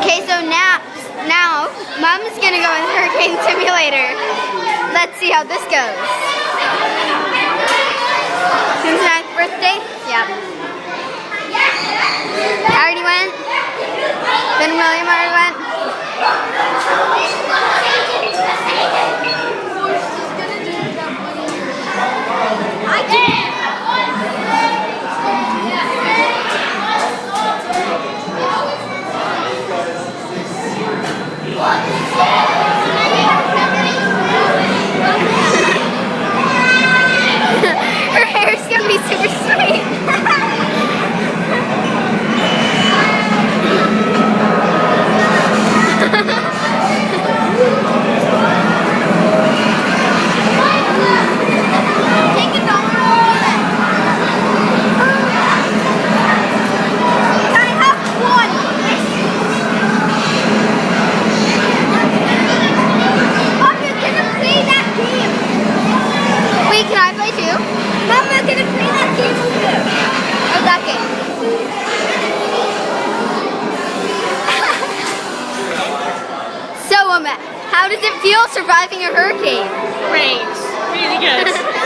Okay, so now Mom's gonna go in the Hurricane Simulator. Let's see how this goes. Who's 9th birthday? Yep. I already went. Then William already went. Her hair's gonna be super straight. Wait, can I play too? Mama, can I play that game with you? Oh, that game. So, how does it feel surviving a hurricane? Great. Really good.